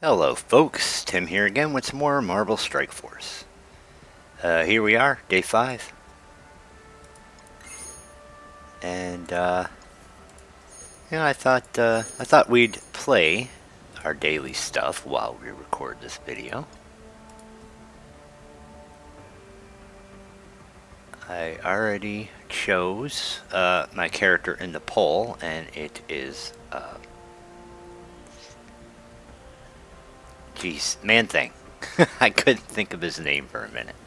Hello folks, Tim here again with some more Marvel Strike Force. Here we are, day 5. And I thought we'd play our daily stuff while we record this video. I already chose my character in the poll, and it is Man-Thing. I couldn't think of his name for a minute.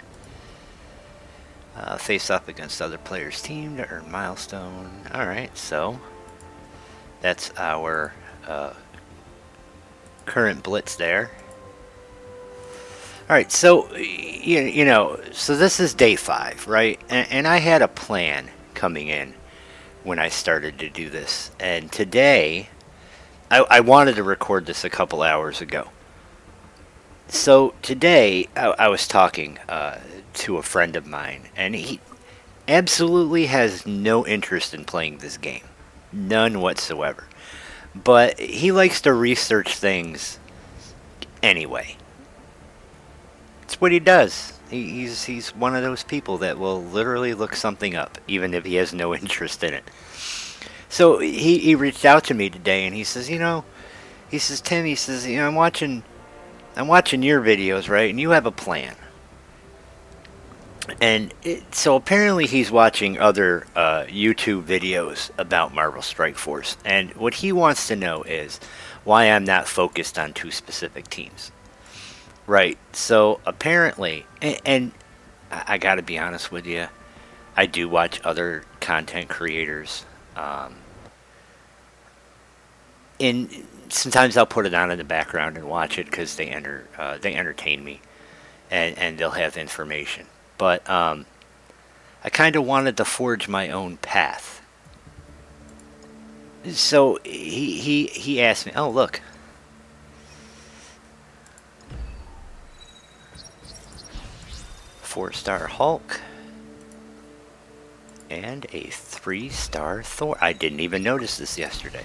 Face up against other players' team to earn milestone. Alright, so that's our current Blitz there. Alright, so, so this is day 5, right? And I had a plan coming in when I started to do this. And today, I wanted to record this a couple hours ago. So today, I was talking to a friend of mine, and he absolutely has no interest in playing this game. None whatsoever. But he likes to research things anyway. It's what he does. He's one of those people that will literally look something up, even if he has no interest in it. So he reached out to me today, and he says, Tim, I'm watching your videos, right? And you have a plan. And so apparently he's watching other YouTube videos about Marvel Strike Force. And what he wants to know is why I'm not focused on 2 specific teams. Right. So apparently, and I got to be honest with you, I do watch other content creators. Sometimes I'll put it on in the background and watch it because they entertain me, and they'll have information. But I kind of wanted to forge my own path. So he asked me, "Oh, look, 4-star Hulk and a 3-star Thor." I didn't even notice this yesterday.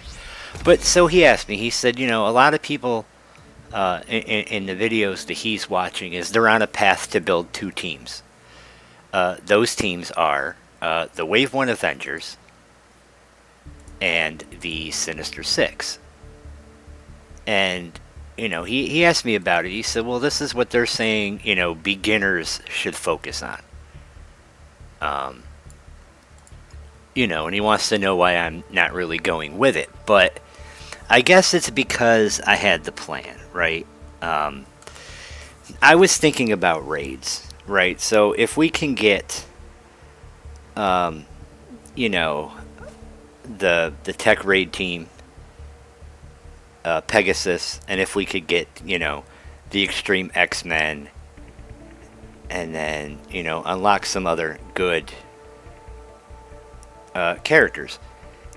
But so he asked me, he said, a lot of people in the videos that he's watching is they're on a path to build 2 teams. Those teams are the Wave 1 Avengers and the Sinister Six. And, he asked me about it. He said, well, this is what they're saying, beginners should focus on. And he wants to know why I'm not really going with it. But I guess it's because I had the plan, right? I was thinking about raids, right? So if we can get, the tech raid team, Pegasus, and if we could get, the Extreme X-Men, and then, unlock some other good characters.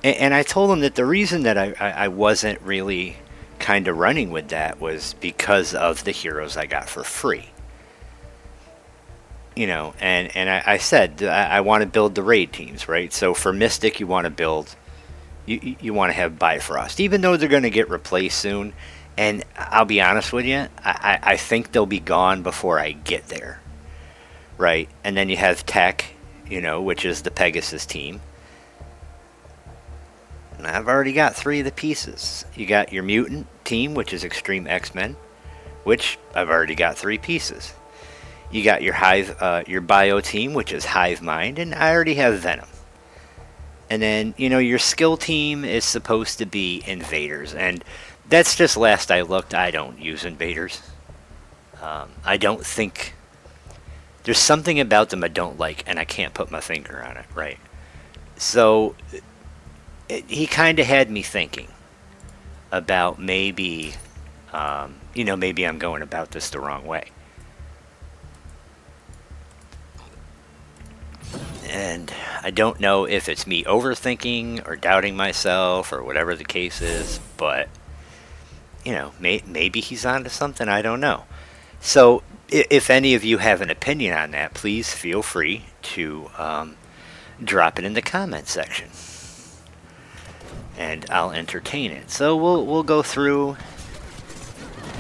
And I told him that the reason that I wasn't really kind of running with that was because of the heroes I got for free. And I said I want to build the raid teams, right? So for Mystic, you want to build, you want to have Bifrost, even though they're going to get replaced soon. And I'll be honest with you, I think they'll be gone before I get there, right? And then you have Tech, which is the Pegasus team. And I've already got 3 of the pieces. You got your Mutant team, which is Extreme X-Men, which I've already got 3 pieces. You got your your Bio team, which is Hive Mind, and I already have Venom. And then, your skill team is supposed to be Invaders, and that's just last I looked. I don't use Invaders. I don't think... There's something about them I don't like, and I can't put my finger on it, right? So... he kind of had me thinking about maybe, maybe I'm going about this the wrong way. And I don't know if it's me overthinking or doubting myself or whatever the case is, but, maybe he's onto something, I don't know. So, if any of you have an opinion on that, please feel free to drop it in the comment section. And I'll entertain it. So we'll go through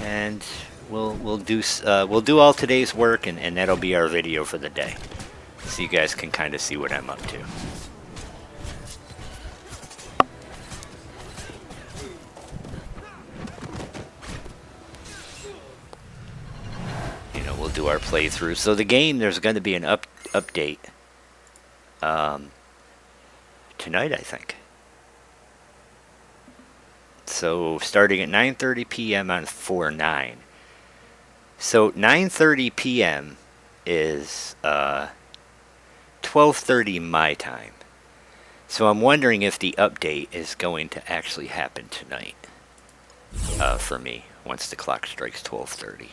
and we'll do all today's work, and that'll be our video for the day, so you guys can kind of see what I'm up to. We'll do our playthrough. So the game, there's going to be an update tonight, I think. So starting at 9:30 p.m. on 4/9. So 9:30 p.m. is 12:30 my time. So I'm wondering if the update is going to actually happen tonight for me once the clock strikes 12:30.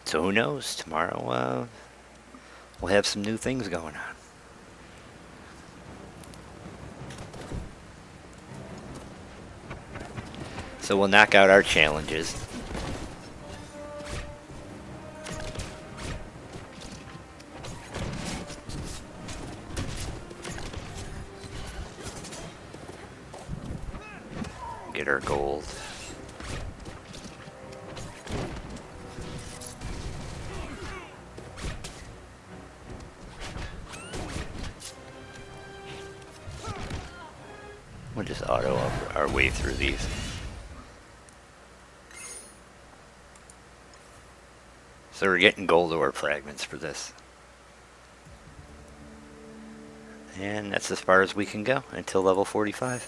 So who knows? Tomorrow we'll have some new things going on. So we'll knock out our challenges. Get our gold. We'll just auto our way through these. So we're getting gold ore fragments for this. And that's as far as we can go until level 45.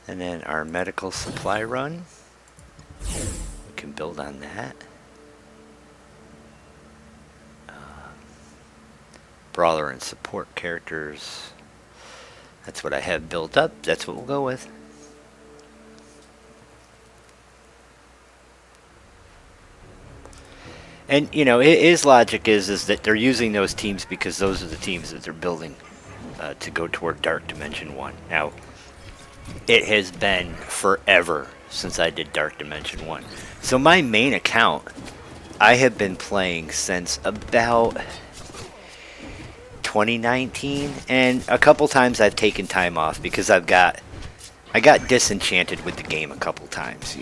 And then our medical supply run. We can build on that. Brawler and support characters. That's what I have built up. That's what we'll go with. And, his logic is that they're using those teams because those are the teams that they're building to go toward Dark Dimension 1. Now, it has been forever since I did Dark Dimension 1. So my main account, I have been playing since about 2019, and a couple times I've taken time off because I got disenchanted with the game a couple times.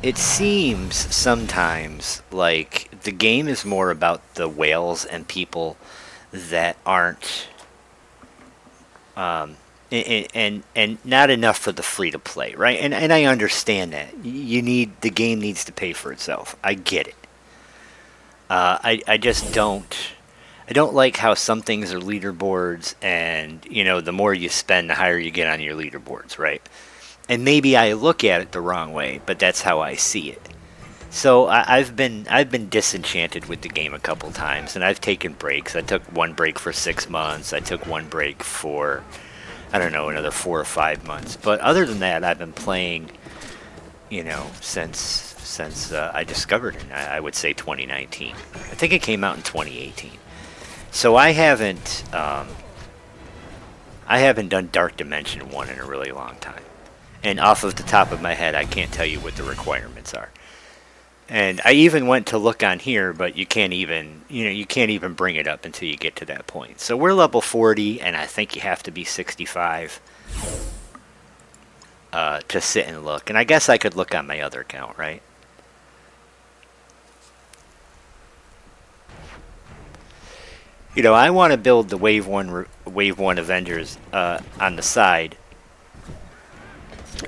It seems sometimes like the game is more about the whales and people that aren't and not enough for the free to play, right? And I understand that. The game needs to pay for itself. I get it. I just don't like how some things are leaderboards, and the more you spend, the higher you get on your leaderboards, right? And maybe I look at it the wrong way, but that's how I see it. So I've been disenchanted with the game a couple times, and I've taken breaks. I took one break for 6 months. I took one break for, I don't know, another 4 or 5 months. But other than that, I've been playing, since I discovered it. I would say 2019. I think it came out in 2018. So I haven't done Dark Dimension 1 in a really long time. And off of the top of my head, I can't tell you what the requirements are. And I even went to look on here, but you can't even bring it up until you get to that point. So we're level 40, and I think you have to be 65 to sit and look. And I guess I could look on my other account, right? I want to build the Wave 1 Avengers on the side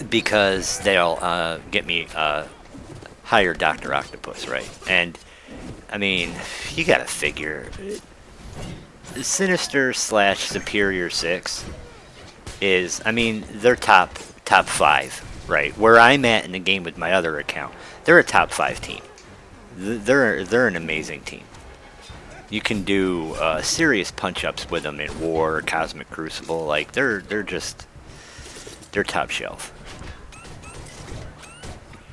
because they'll get me higher Dr. Octopus, right? And I mean, you gotta figure Sinister / Superior 6 is, I mean, they're top 5, right? Where I'm at in the game with my other account, they're a top 5 team. They're an amazing team. You can do serious punch-ups with them in War, Cosmic Crucible. Like they're top shelf.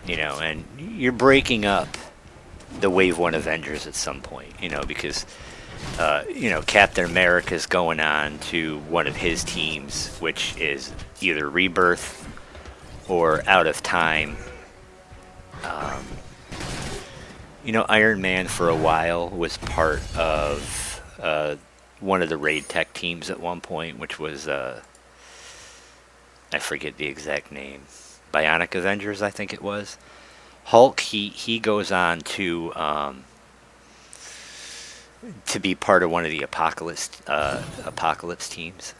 And you're breaking up the Wave 1 Avengers at some point, because Captain America's going on to one of his teams, which is either Rebirth or Out of Time. Iron Man for a while was part of one of the raid tech teams at one point, which was I forget the exact name, Bionic Avengers, I think it was. Hulk, he goes on to be part of one of the apocalypse teams.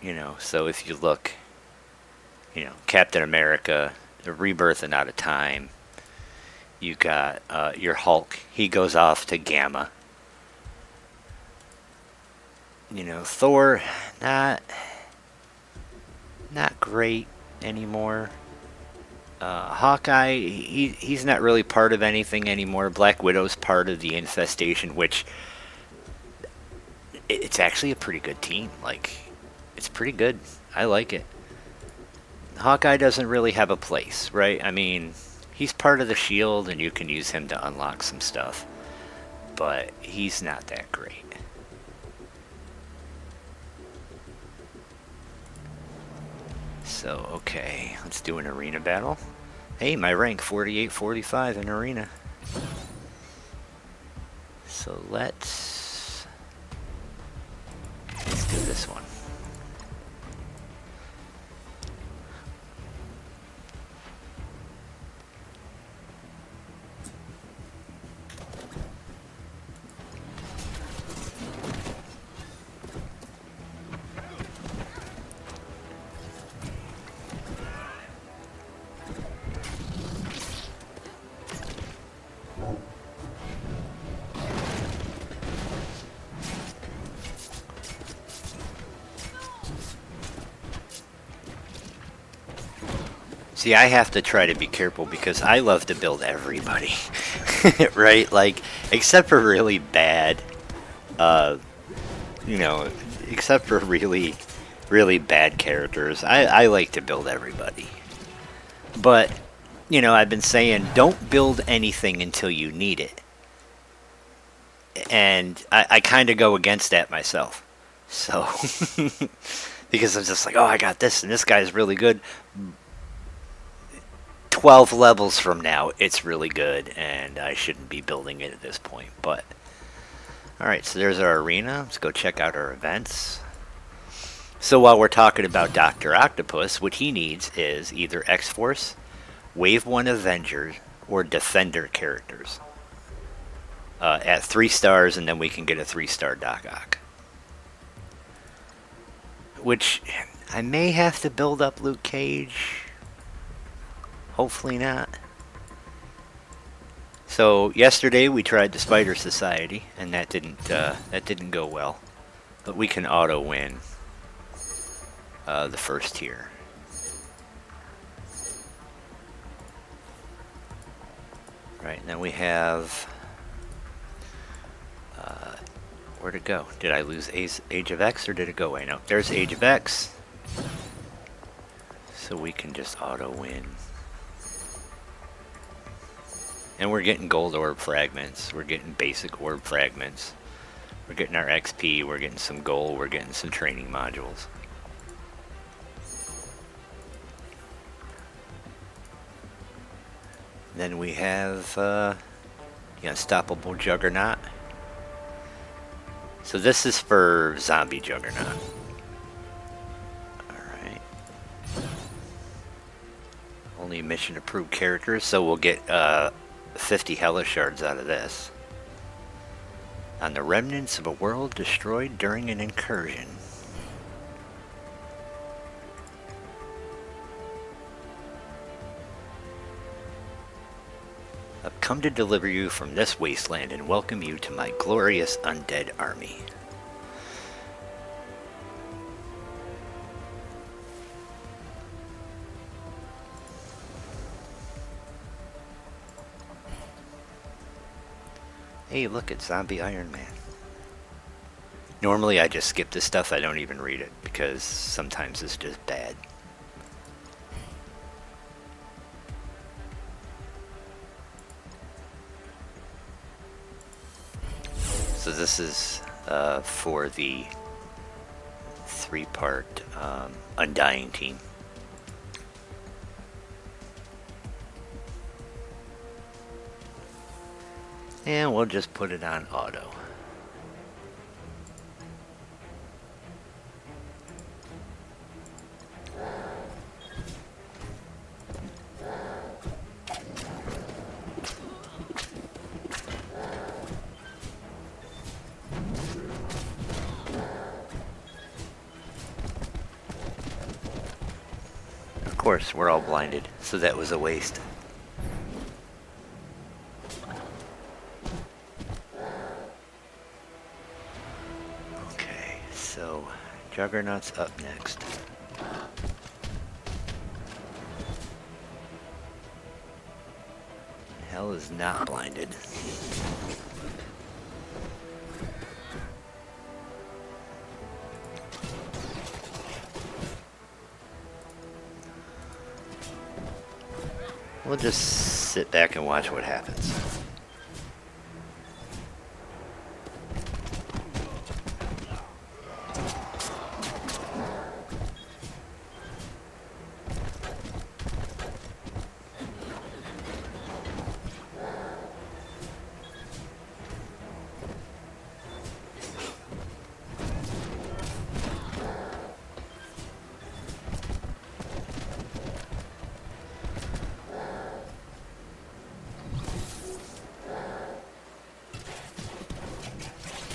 You know, so if you look, you know, Captain America, the Rebirth and Out of Time. You got your Hulk. He goes off to Gamma. You know, Thor, not great anymore. Hawkeye, he's not really part of anything anymore. Black Widow's part of the Infestation, which it's actually a pretty good team. Like, it's pretty good. I like it. Hawkeye doesn't really have a place, right? I mean, he's part of the Shield, and you can use him to unlock some stuff, but he's not that great. So, okay, let's do an arena battle. Hey, my rank 48-45 in arena. So let's do this one. See, I have to try to be careful because I love to build everybody, right? Like, except for really bad, you know, except for really, really bad characters, I like to build everybody. But, you know, I've been saying don't build anything until you need it. And I kind of go against that myself. So, because I'm just like, oh, I got this, and this guy's really good. 12 levels from now, it's really good, and I shouldn't be building it at this point. But, alright, so there's our arena. Let's go check out our events. So while we're talking about Dr. Octopus, what he needs is either X-Force, Wave 1 Avengers, or Defender characters. At 3 stars, and then we can get a 3-star Doc Ock. Which, I may have to build up Luke Cage. Hopefully not. So yesterday we tried the Spider Society, and that didn't go well. But we can auto win the first tier. Right, now we have where'd it go? Did I lose Age of X, or did it go away? No, there's Age of X. So we can just auto win. And we're getting gold orb fragments. We're getting basic orb fragments. We're getting our XP. We're getting some gold. We're getting some training modules. Then we have the Unstoppable Juggernaut. So this is for Zombie Juggernaut. Alright. Only mission approved characters, so we'll get 50 Hellish Shards out of this. On the remnants of a world destroyed during an incursion. I've come to deliver you from this wasteland and welcome you to my glorious undead army. Hey, look at Zombie Iron Man. Normally I just skip this stuff, I don't even read it, because sometimes it's just bad. So this is for the 3-part Undying team. And we'll just put it on auto. Of course, we're all blinded, so that was a waste. Okay, so Juggernaut's up next. Hell is not blinded. We'll just sit back and watch what happens.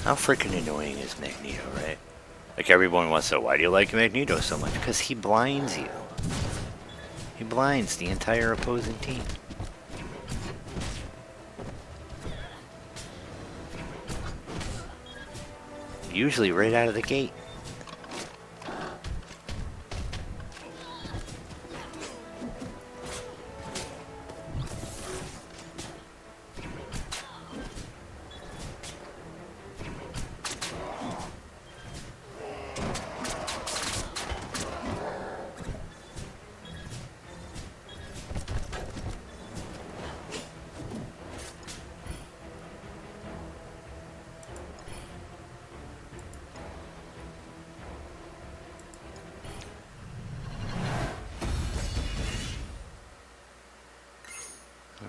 How freaking annoying is Magneto, right? Like everyone wants to, why do you like Magneto so much? Because he blinds you. He blinds the entire opposing team. Usually right out of the gate.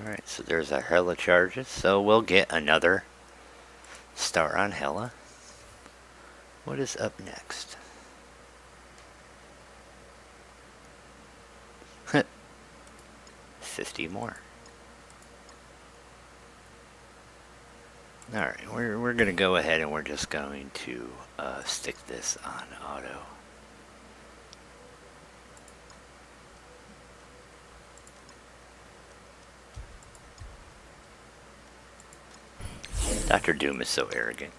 Alright, so there's our Hela charges, so we'll get another star on Hela. What is up next? 50 more. Alright, we're going to go ahead and we're just going to stick this on auto. Dr. Doom is so arrogant.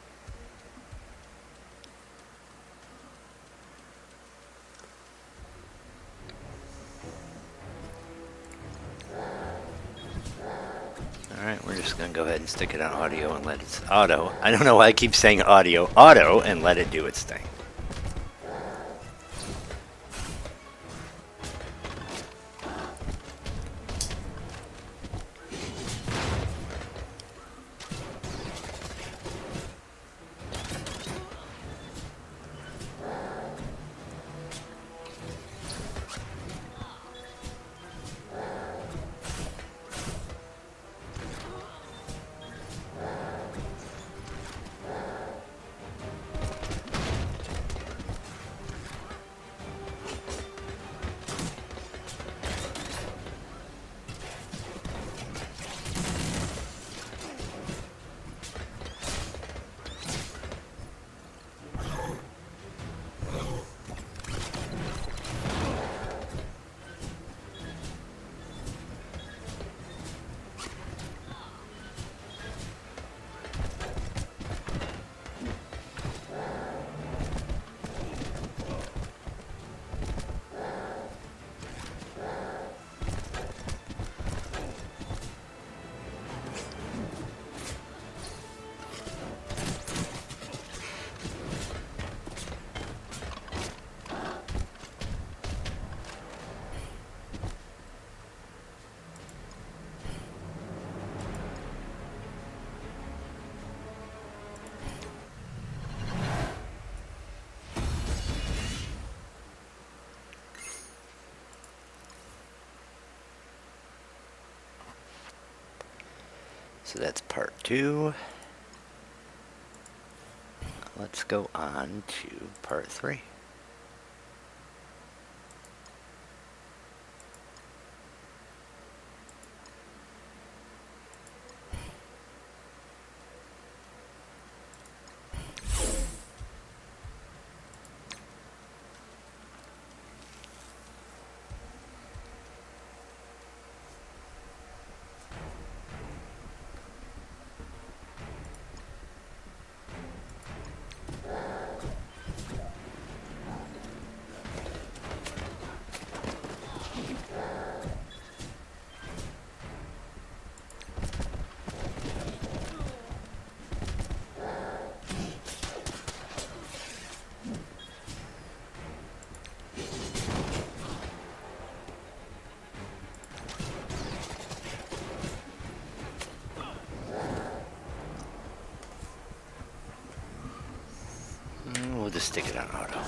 Alright, we're just going to go ahead and stick it on audio and let it... Auto. I don't know why I keep saying audio. Auto, and let it do its thing. So that's part 2. Let's go on to part 3. We'll just stick it on auto.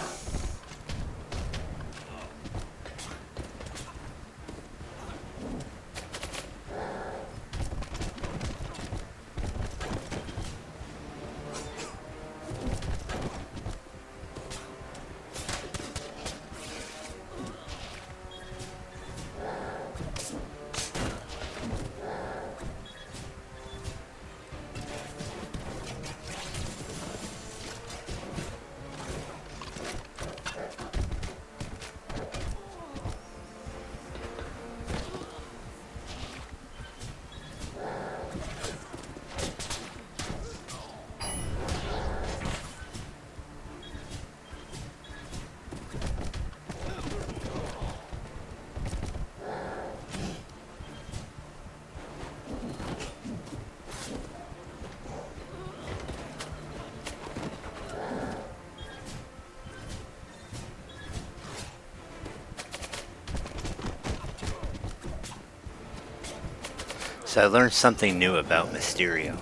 So I learned something new about Mysterio.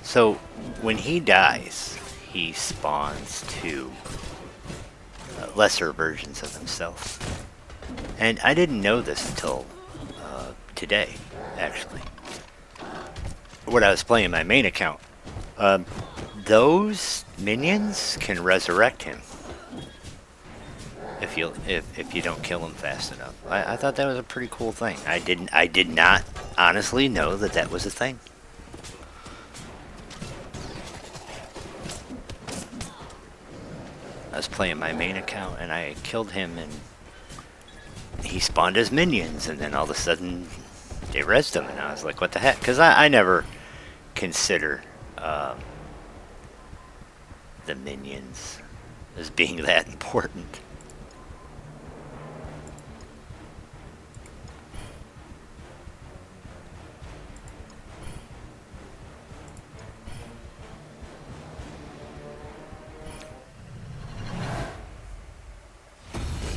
So when he dies, he spawns two lesser versions of himself. And I didn't know this until today, actually. When I was playing my main account. Those minions can resurrect him if you don't kill him fast enough. I thought that was a pretty cool thing. I did not honestly know that that was a thing. I was playing my main account and I killed him and he spawned his minions and then all of a sudden they rezzed him and I was like, what the heck? Because I never consider the minions as being that important.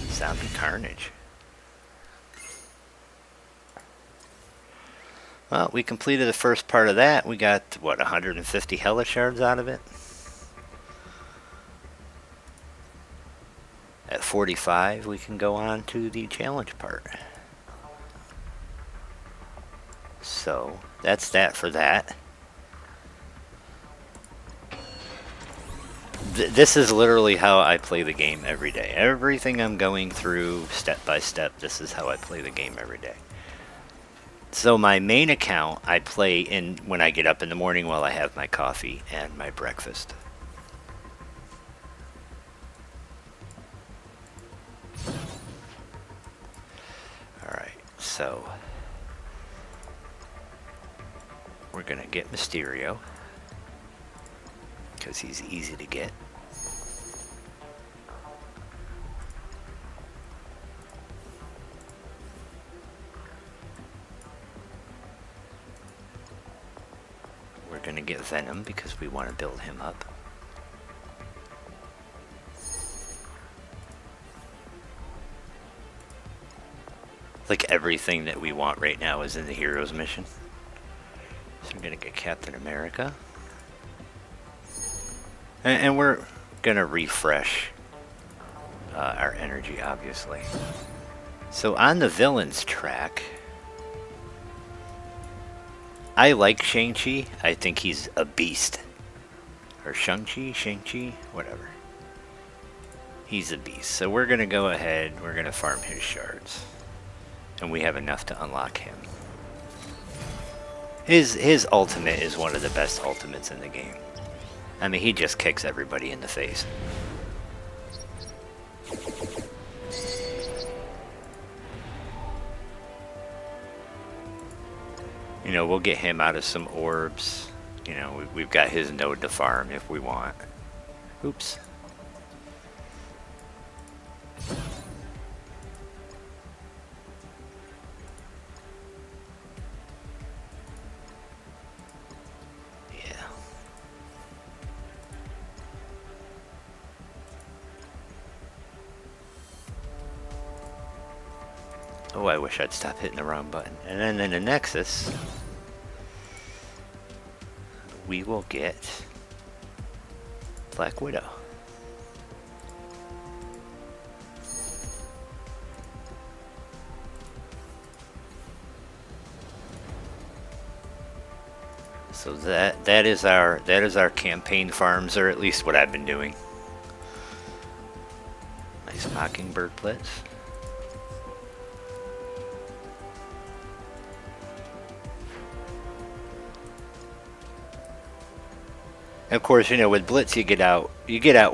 Zombie carnage. Well, we completed the first part of that. We got, what, 150 Hellish shards out of it? At 45, we can go on to the challenge part. So, that's that for that. This is literally how I play the game every day. Everything I'm going through, step by step, this is how I play the game every day. So my main account, I play in when I get up in the morning while I have my coffee and my breakfast. Alright, so we're going to get Mysterio because he's easy to get. We're going to get Venom because we want to build him up. Like everything that we want right now is in the Heroes mission. So we're going to get Captain America. And we're going to refresh our energy, obviously. So on the villains track, I like Shang-Chi. I think he's a beast. Or Shang-Chi, whatever. He's a beast. So we're going to go ahead. We're going to farm his shards. And we have enough to unlock him. His ultimate is one of the best ultimates in the game. I mean, he just kicks everybody in the face. You know, we'll get him out of some orbs. You know, we've got his node to farm if we want. Oops. Oh, I wish I'd stop hitting the wrong button. And then in the Nexus, we will get Black Widow. So that is our campaign farms, or at least what I've been doing. Nice Mockingbird Blitz. Of course, you know, with Blitz, you get out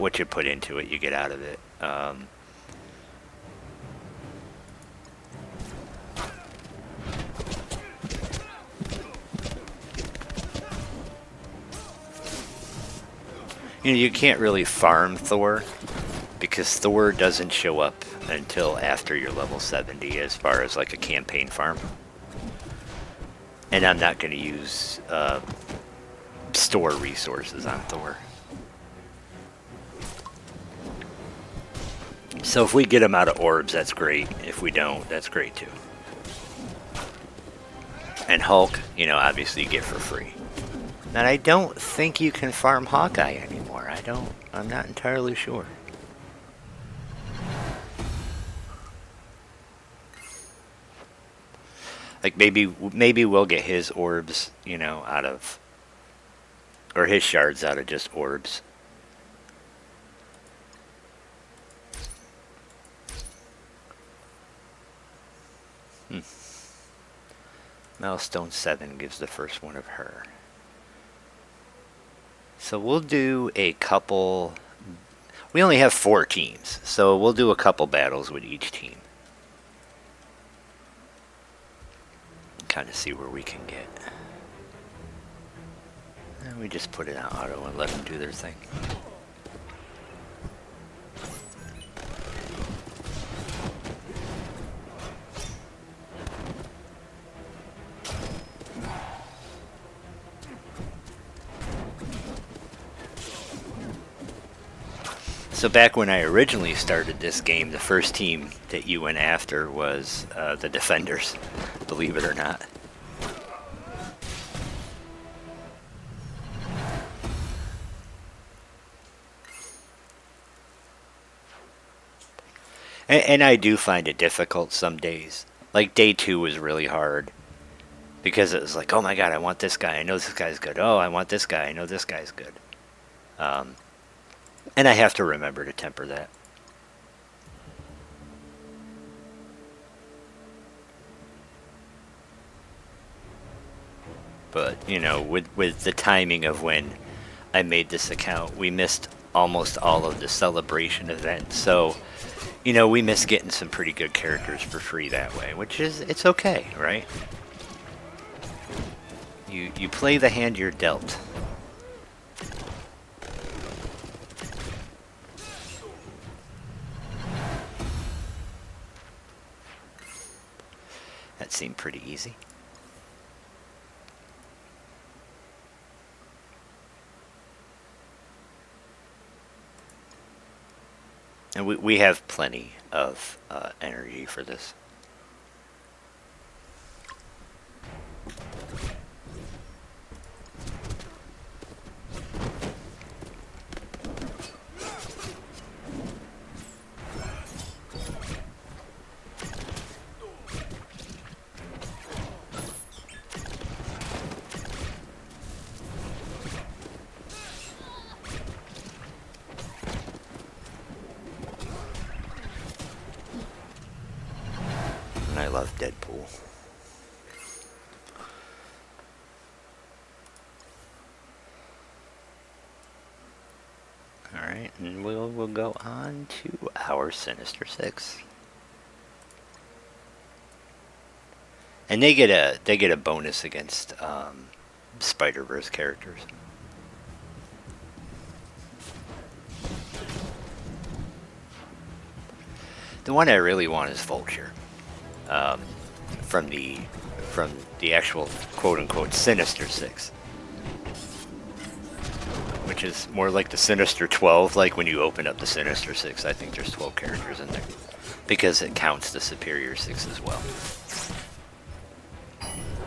what you put into it. You get out of it. You know, you can't really farm Thor because Thor doesn't show up until after you're level 70 as far as like a campaign farm. And I'm not going to use store resources on Thor. So if we get him out of orbs, that's great. If we don't, that's great too. And Hulk, you know, obviously you get for free. And I don't think you can farm Hawkeye anymore. I'm not entirely sure. Like maybe we'll get his orbs, you know, out of, or his shards out of just orbs. Milestone 7 gives the first one of her. So we'll do a couple. We only have 4 teams, so we'll do a couple battles with each team. Kind of see where we can get. And we just put it on auto and let them do their thing. So back when I originally started this game, the first team that you went after was the Defenders, believe it or not. And I do find it difficult some days. Like day 2 was really hard. Because it was like, oh my god, I want this guy. I know this guy's good. Oh, I want this guy. I know this guy's good. And I have to remember to temper that. But, you know, with the timing of when I made this account, we missed almost all of the celebration events. So, you know, we missed getting some pretty good characters for free that way, which is, it's okay, right? You play the hand you're dealt. That seemed pretty easy. And we have plenty of energy for this. And I love Deadpool. Alright, and we'll go on to our Sinister Six. And they get a bonus against Spider-Verse characters. The one I really want is Vulture, from the actual quote-unquote Sinister Six, which is more like the Sinister 12. Like when you open up the Sinister Six, I think there's 12 characters in there because it counts the Superior Six as well.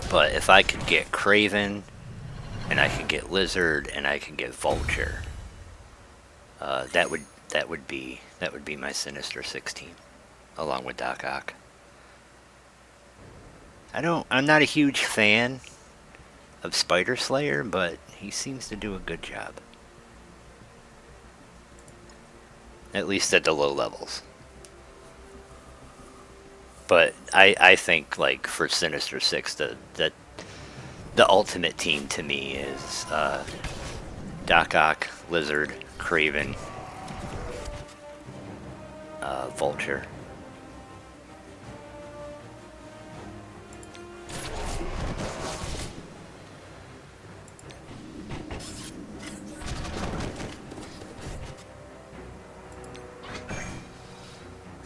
But if I could get Kraven, and I could get Lizard, and I could get Vulture, that would be my Sinister Six team, along with Doc Ock. I'm not a huge fan of Spider Slayer, but he seems to do a good job. At least at the low levels. But I think, like, for Sinister Six, the ultimate team to me is Doc Ock, Lizard, Kraven, Vulture.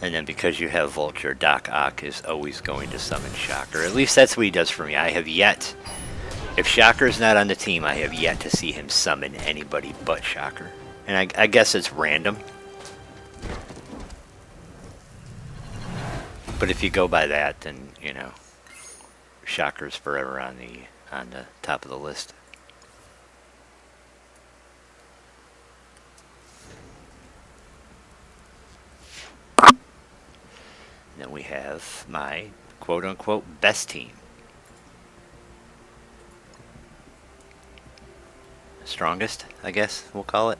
And then because you have Vulture, Doc Ock is always going to summon Shocker. At least that's what he does for me. I have yet, if Shocker's not on the team, I have yet to see him summon anybody but Shocker. And I guess it's random. But if you go by that, then, you know, Shocker's forever on the top of the list. Then we have my quote-unquote best team. Strongest, I guess we'll call it.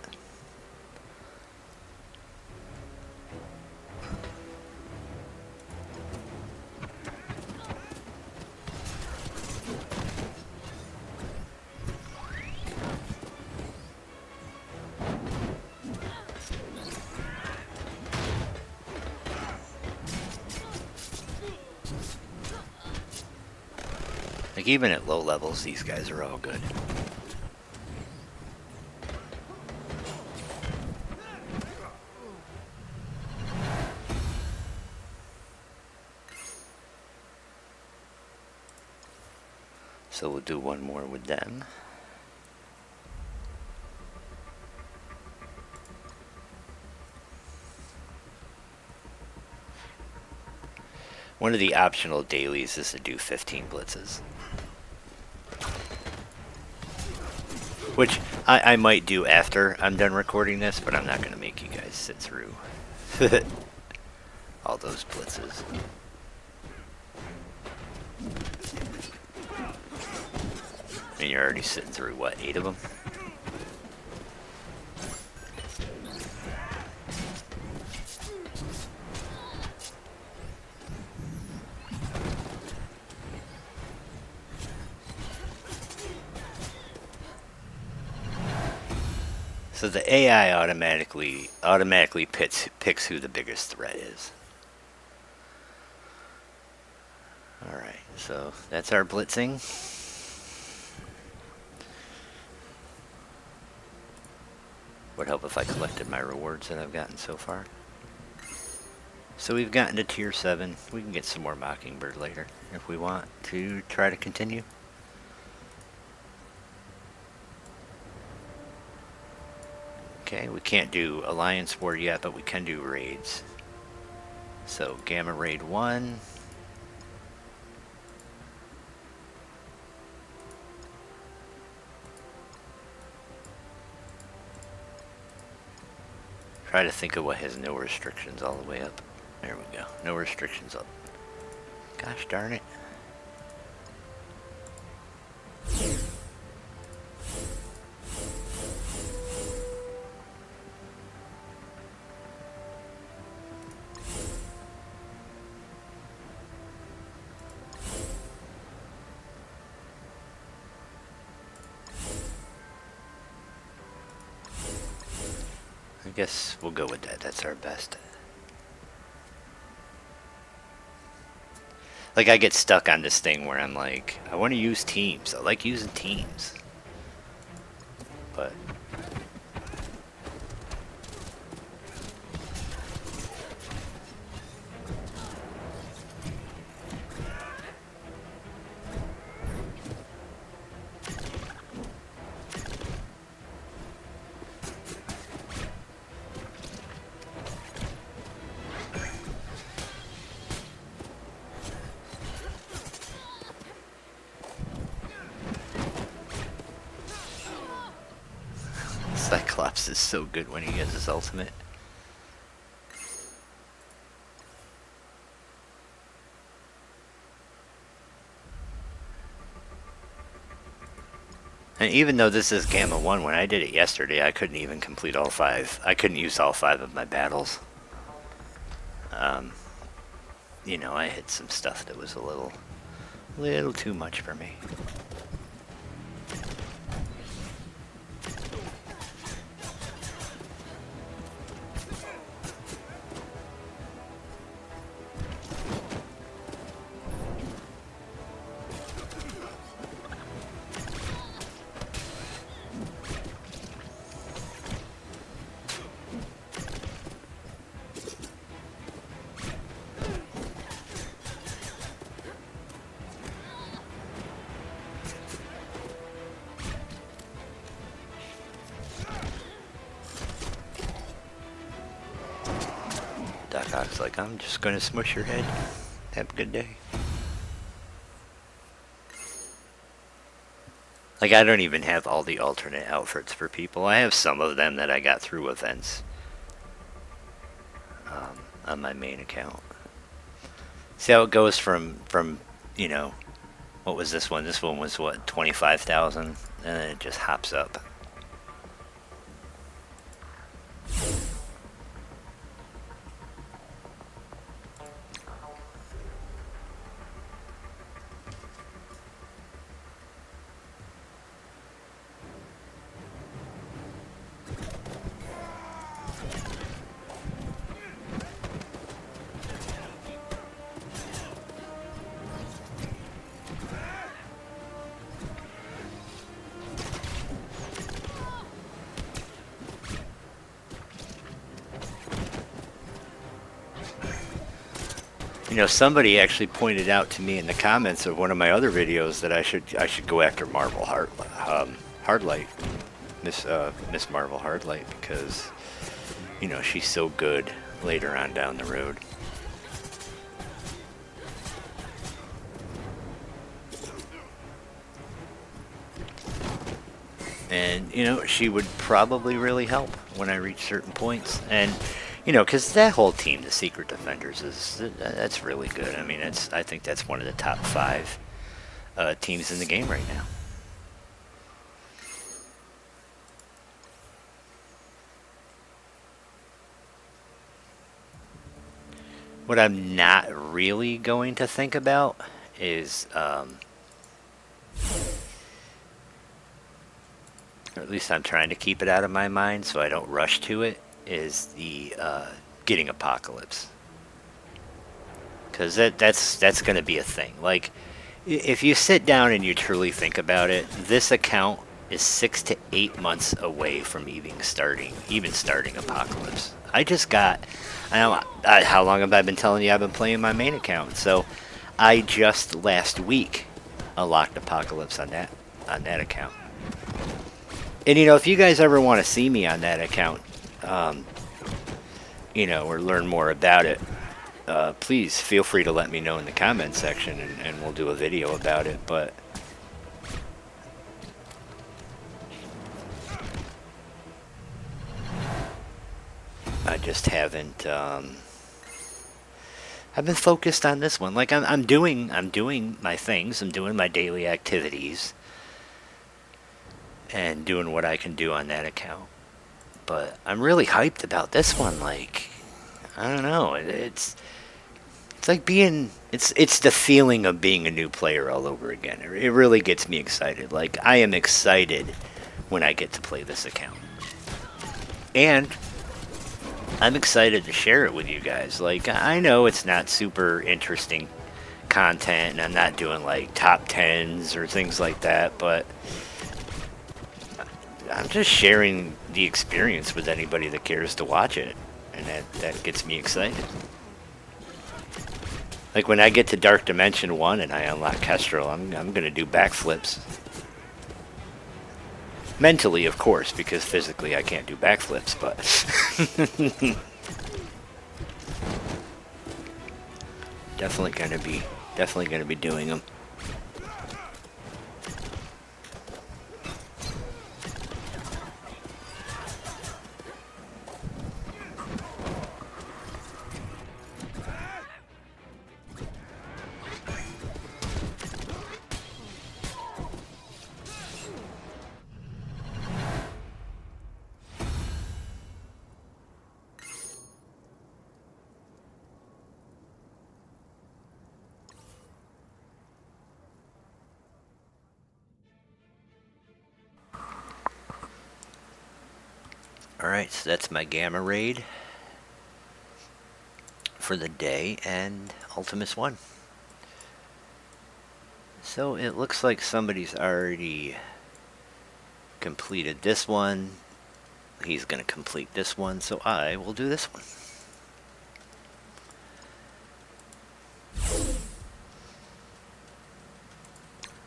Like, even at low levels, these guys are all good. So we'll do one more with them. One of the optional dailies is to do 15 blitzes. Which I might do after I'm done recording this, but I'm not going to make you guys sit through all those blitzes. And you're already sitting through, what, 8 of them? So the AI automatically picks who the biggest threat is. Alright, so that's our blitzing. Would help if I collected my rewards that I've gotten so far. So we've gotten to tier 7. We can get some more Mockingbird later if we want to try to continue. Okay, we can't do Alliance War yet, but we can do raids. So Gamma Raid 1. Try to think of what has no restrictions all the way up. There we go. No restrictions up. Gosh darn it. guess we'll go with that. That's our best. Like, I get stuck on this thing where I'm like, I want to use teams. I like using teams. But Cyclops is so good when he gets his ultimate. And even though this is Gamma 1, when I did it yesterday, I couldn't even complete all 5. I couldn't use all 5 of my battles. You know, I hit some stuff that was a little too much for me. Doc Ock's like, I'm just gonna smush your head. Have a good day. Like, I don't even have all the alternate outfits for people. I have some of them that I got through events on my main account. See how it goes from you know, what was this one? This one was what, 25,000, and then it just hops up. You know, somebody actually pointed out to me in the comments of one of my other videos that I should go after Marvel Hardlight, Miss Marvel Hardlight, because, you know, she's so good later on down the road. And, you know, she would probably really help when I reach certain points. And, you know, because that whole team, the Secret Defenders, that's really good. I mean, I think that's one of the top 5 teams in the game right now. What I'm not really going to think about is, or at least I'm trying to keep it out of my mind so I don't rush to it, is the getting Apocalypse. Because that's going to be a thing. Like, if you sit down and you truly think about it, this account is 6 to 8 months away from even starting Apocalypse. I just got, how long have I been telling you I've been playing my main account? So I just last week unlocked Apocalypse on that account. And, you know, if you guys ever want to see me on that account, you know, or learn more about it, please feel free to let me know in the comment section, and we'll do a video about it. But I just haven't. I've been focused on this one. Like, I'm doing my things. I'm doing my daily activities and doing what I can do on that account. But I'm really hyped about this one. Like, I don't know. It's like being. It's the feeling of being a new player all over again. It really gets me excited. Like, I am excited when I get to play this account. And I'm excited to share it with you guys. Like, I know it's not super interesting content, and I'm not doing like top tens or things like that, but I'm just sharing the experience with anybody that cares to watch it, and that gets me excited. Like when I get to Dark Dimension 1 and I unlock Kestrel, I'm gonna do backflips. Mentally, of course, because physically I can't do backflips, but definitely gonna be doing them. Alright, so that's my Gamma Raid for the day, and Ultimus 1. So it looks like somebody's already completed this one. He's going to complete this one, so I will do this one.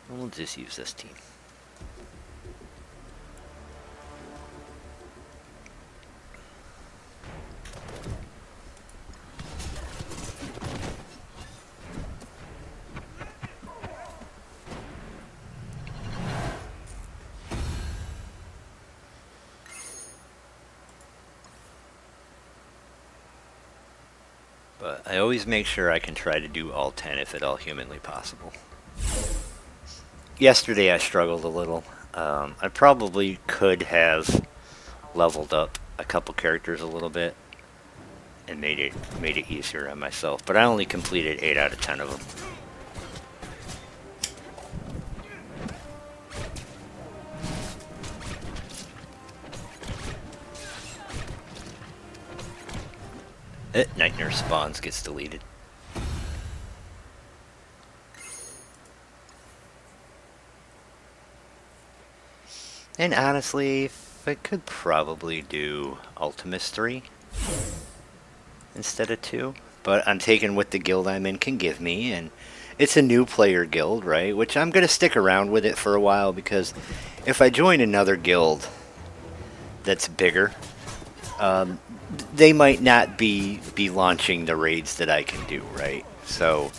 We'll just use this team. But I always make sure I can try to do all 10 if at all humanly possible. Yesterday I struggled a little. I probably could have leveled up a couple characters a little bit and made it easier on myself, but I only completed 8 out of 10 of them. Night Nurse spawns, gets deleted. And honestly, I could probably do Ultimus 3 instead of 2. But I'm taking what the guild I'm in can give me, and it's a new player guild, right? Which I'm going to stick around with it for a while, because if I join another guild that's bigger, they might not be launching the raids that I can do, right? So,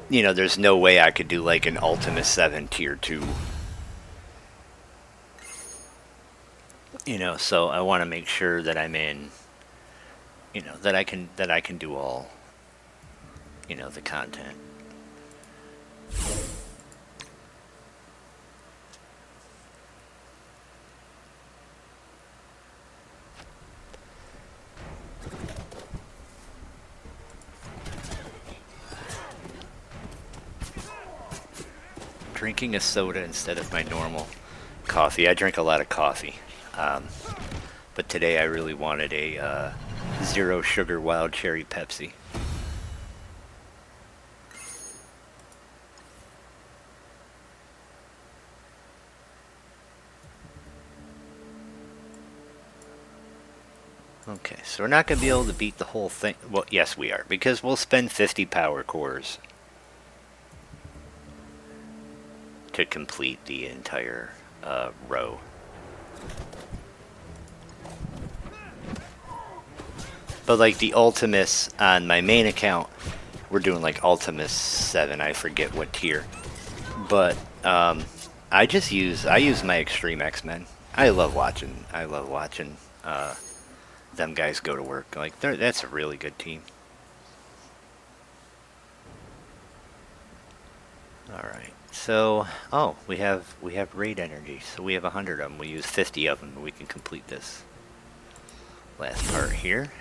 you know, there's no way I could do like an Ultimus 7 tier 2. You know, so I want to make sure that I'm in, you know, that I can do all, you know, the content. Drinking a soda instead of my normal coffee. I drink a lot of coffee. But today I really wanted a zero sugar wild cherry Pepsi. Okay, so we're not going to be able to beat the whole thing. Well, yes we are, because we'll spend 50 power cores to complete the entire row. But like the Ultimus on my main account, we're doing like Ultimus 7, I forget what tier. But I use my Extreme X-Men. I love watching them guys go to work. Like that's a really good team. All right. So, we have raid energy. So we have 100 of them. We use 50 of them, and we can complete this last part here.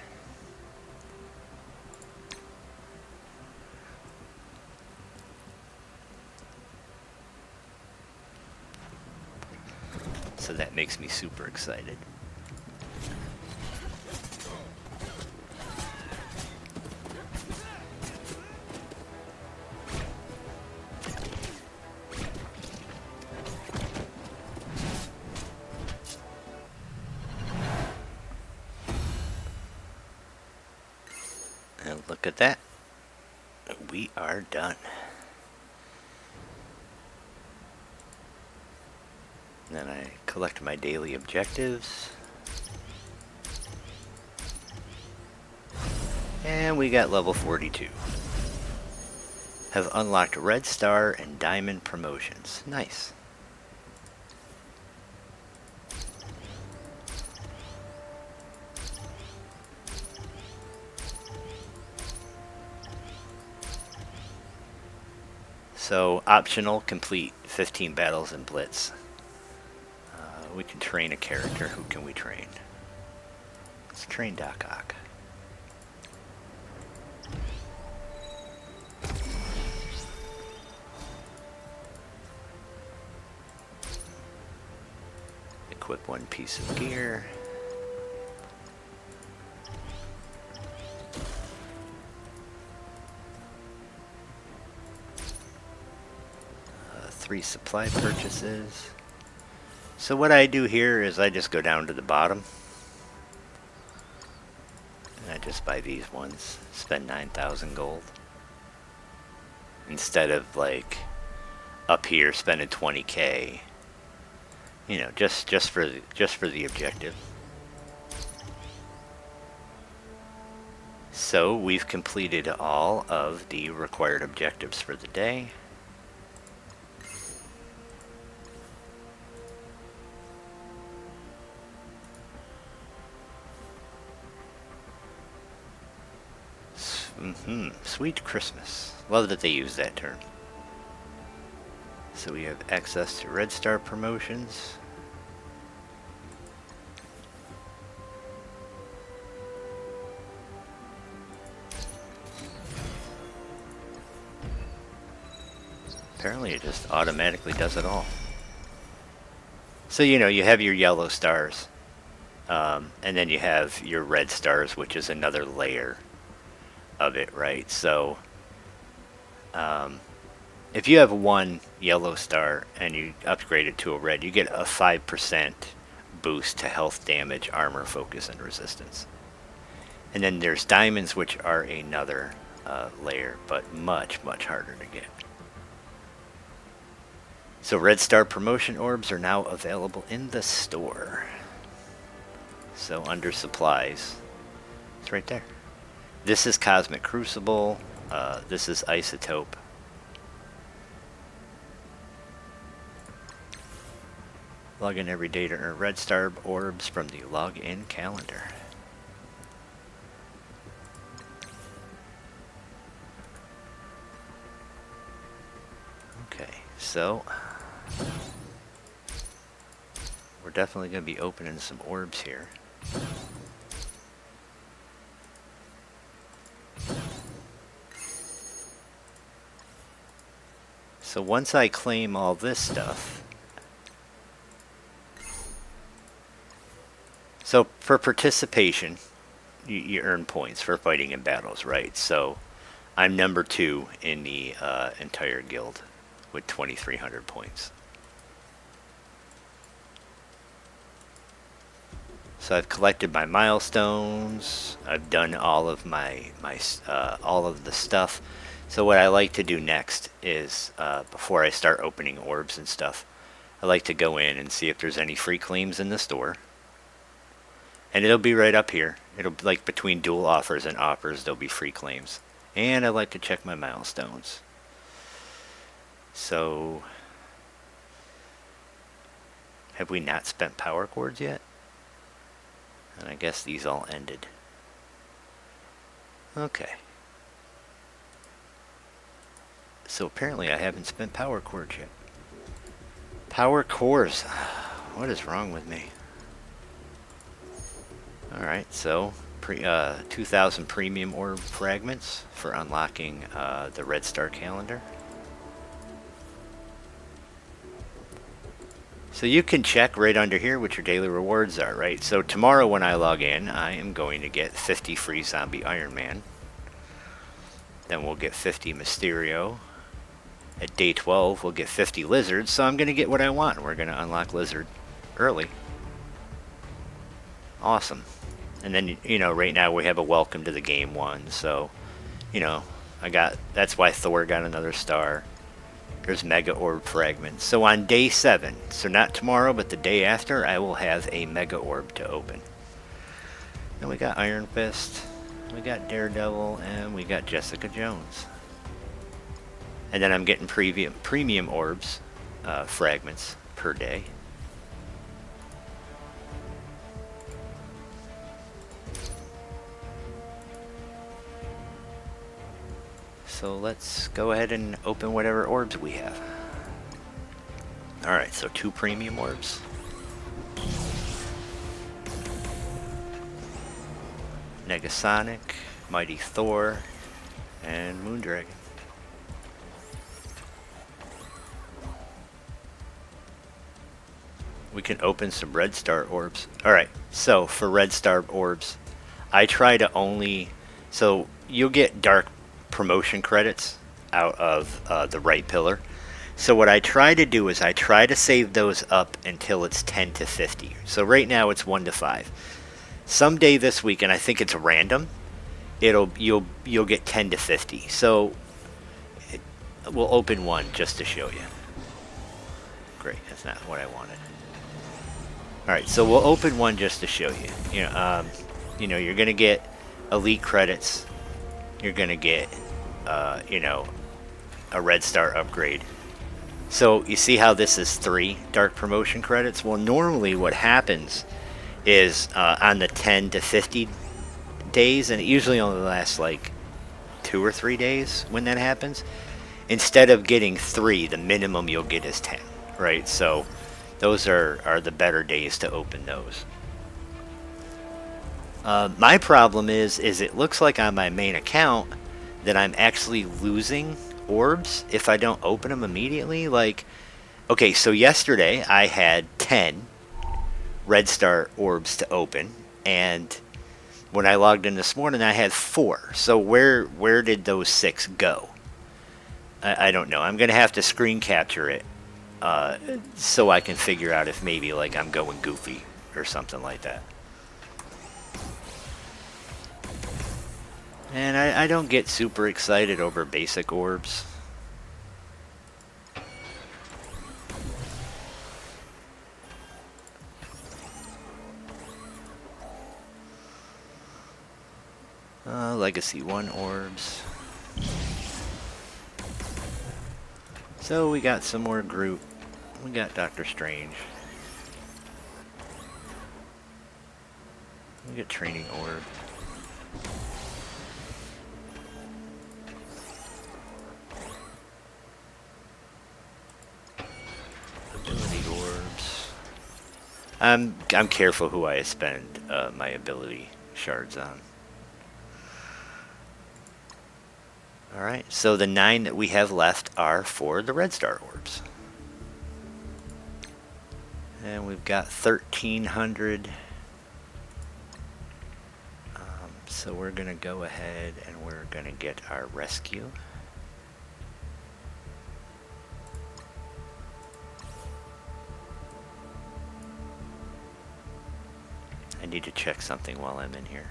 So that makes me super excited. look at that. We are done. And then I collect my daily objectives. And we got level 42. Have unlocked Red Star and Diamond promotions. Nice. So, optional, complete 15 battles in Blitz. We can train a character. Who can we train? Let's train Doc Ock. Equip one piece of gear. Three supply purchases. So what I do here is I just go down to the bottom. And I just buy these ones. Spend 9,000 gold. Instead of like up here spending 20k. You know, just for the objective. So we've completed all of the required objectives for the day. Sweet Christmas. Love that they use that term. So we have access to Red Star promotions. Apparently it just automatically does it all. So, you know, you have your yellow stars. And then you have your red stars, which is another layer of it, right? So, if you have one yellow star and you upgrade it to a red, you get a 5% boost to health, damage, armor, focus, and resistance. And then there's diamonds, which are another layer, but much, much harder to get. So Red Star promotion orbs are now available in the store. So under supplies, it's right there. This is Cosmic Crucible. This is Isotope. Log in every day to earn Red Star orbs from the login calendar. Okay, so we're definitely going to be opening some orbs here. So once I claim all this stuff, so for participation, you earn points for fighting in battles, right? So I'm number 2 in the entire guild with 2,300 points. So I've collected my milestones. I've done all of my all of the stuff. So what I like to do next is before I start opening orbs and stuff, I like to go in and see if there's any free claims in the store. And it'll be right up here. It'll be like between dual offers and offers, there'll be free claims. And I like to check my milestones. So have we not spent power cords yet? And I guess these all ended. Okay. So apparently I haven't spent power cords yet. Power cores. What is wrong with me? Alright, so 2,000 premium orb fragments for unlocking the Red Star calendar. So you can check right under here what your daily rewards are, right? So tomorrow when I log in, I am going to get 50 free zombie Iron Man. Then we'll get 50 Mysterio. At day 12, we'll get 50 Lizards. So I'm going to get what I want. We're going to unlock Lizard early. Awesome. And then, you know, right now we have a welcome to the game one. So You know, that's why Thor got another star. There's Mega Orb fragments. So on day 7, so not tomorrow, but the day after, I will have a Mega Orb to open. And we got Iron Fist, we got Daredevil, and we got Jessica Jones. And then I'm getting premium orbs, fragments per day. So let's go ahead and open whatever orbs we have. Alright, so 2 premium orbs. Negasonic, Mighty Thor, and Moondragon. We can open some Red Star orbs. Alright, so for Red Star orbs, I try to only... So you'll get dark promotion credits out of the right pillar. So what I try to do is I try to save those up until it's 10 to 50. So right now it's 1 to 5. Someday this week, and I think it's random, you'll get 10 to 50. So we'll open one just to show you. Great, that's not what I wanted. All right, so we'll open one just to show you. You're gonna get elite credits. You're gonna get, a Red Star upgrade. So you see how this is 3 dark promotion credits? Well, normally what happens is on the 10 to 50 days, and it usually only lasts like 2 or 3 days when that happens. Instead of getting 3, the minimum you'll get is 10, right? So those are the better days to open those. My problem is it looks like on my main account that I'm actually losing orbs if I don't open them immediately. Like, okay, so yesterday I had 10 Red Star orbs to open, and when I logged in this morning I had 4. So where did those 6 go? I don't know. I'm gonna have to screen capture it so I can figure out if maybe like I'm going goofy or something like that. And I don't get super excited over basic orbs. Legacy 1 orbs. So we got some more Groot. We got Doctor Strange. We get Training Orb. Ability orbs. I'm careful who I spend my ability shards on. Alright, so the 9 that we have left are for the Red Star orbs. And we've got 1,300. So we're going to go ahead and we're going to get our rescue. I need to check something while I'm in here.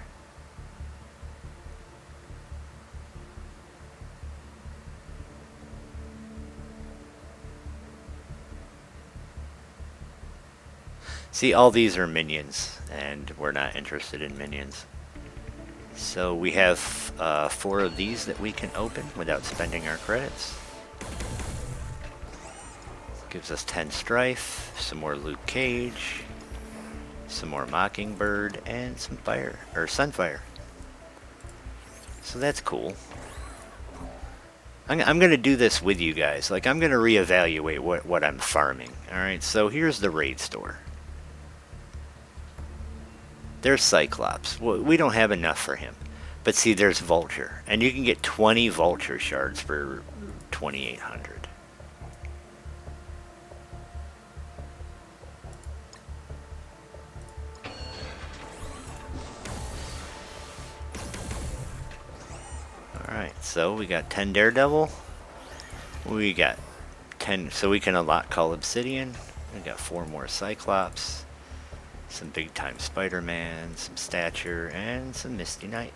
See, all these are minions, and we're not interested in minions. So we have 4 of these that we can open without spending our credits. Gives us 10 Strife, some more Luke Cage, some more Mockingbird, and some Fire, or Sunfire. So that's cool. I'm going to do this with you guys. Like, I'm going to reevaluate what I'm farming. Alright, so here's the raid store. There's Cyclops. Well, we don't have enough for him. But see, there's Vulture. And you can get 20 Vulture shards for 2,800. Alright, so we got 10 Daredevil. We got 10, so we can unlock Call Obsidian. We got 4 more Cyclops. Some big time Spider-Man, some Stature, and some Misty Knight.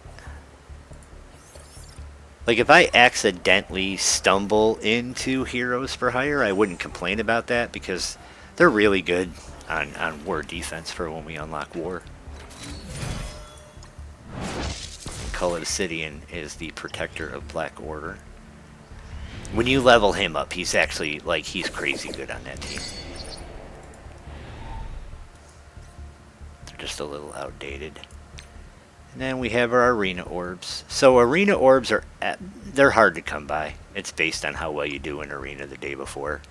Like if I accidentally stumble into Heroes for Hire, I wouldn't complain about that because they're really good on war defense for when we unlock war. Call it Obsidian is the protector of Black Order. When you level him up, he's actually, like, he's crazy good on that team. They're just a little outdated. And then we have our arena orbs. So arena orbs they're hard to come by. It's based on how well you do in arena the day before.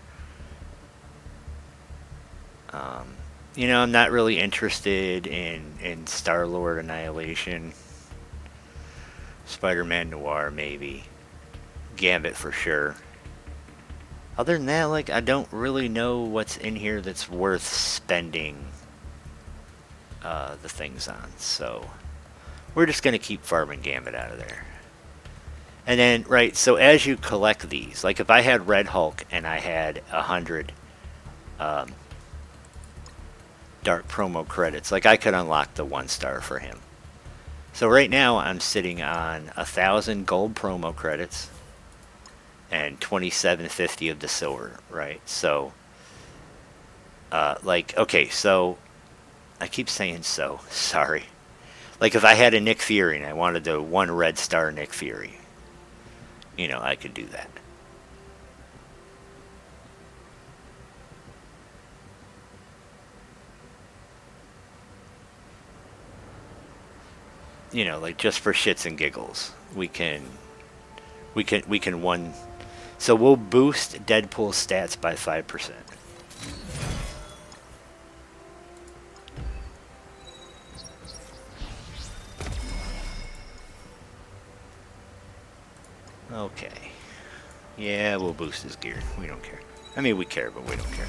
You know, I'm not really interested in Star-Lord Annihilation. Spider-Man Noir, maybe. Gambit for sure. Other than that, like, I don't really know what's in here that's worth spending the things on. So we're just going to keep farming Gambit out of there. And then, right, so as you collect these, like if I had Red Hulk and I had 100 dark promo credits, like I could unlock the 1-star for him. So right now I'm sitting on 1,000 gold promo credits and 2750 of the silver, right? So, like, okay, so I keep saying so. Sorry. Like if I had a Nick Fury and I wanted the 1 red star Nick Fury, you know, I could do that. You know, like just for shits and giggles, we can one. So we'll boost Deadpool's stats by 5%. Okay. Yeah, we'll boost his gear. We don't care. I mean, we care, but we don't care.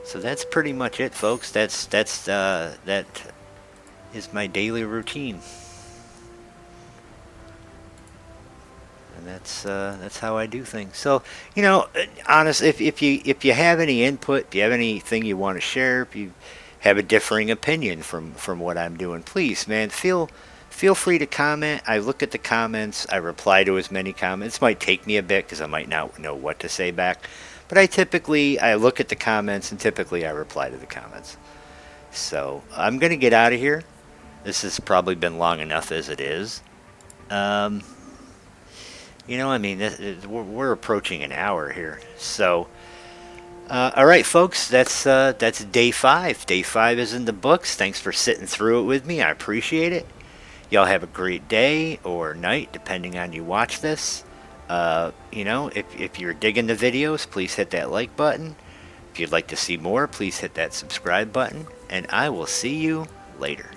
So that's pretty much it, folks. That is my daily routine, and that's how I do things. So, you know, honest, if you have any input, if you have anything you want to share, if you have a differing opinion from what I'm doing, please, man, feel free to comment. I look at the comments. I reply to as many comments. It might take me a bit because I might not know what to say back. But I look at the comments and typically I reply to the comments. So I'm going to get out of here. This has probably been long enough as it is. You know, I mean, we're approaching an hour here. So, all right, folks, that's day 5. Day 5 is in the books. Thanks for sitting through it with me. I appreciate it. Y'all have a great day or night, depending on you watch this. You know, if you're digging the videos, please hit that like button. If you'd like to see more, please hit that subscribe button. And I will see you later.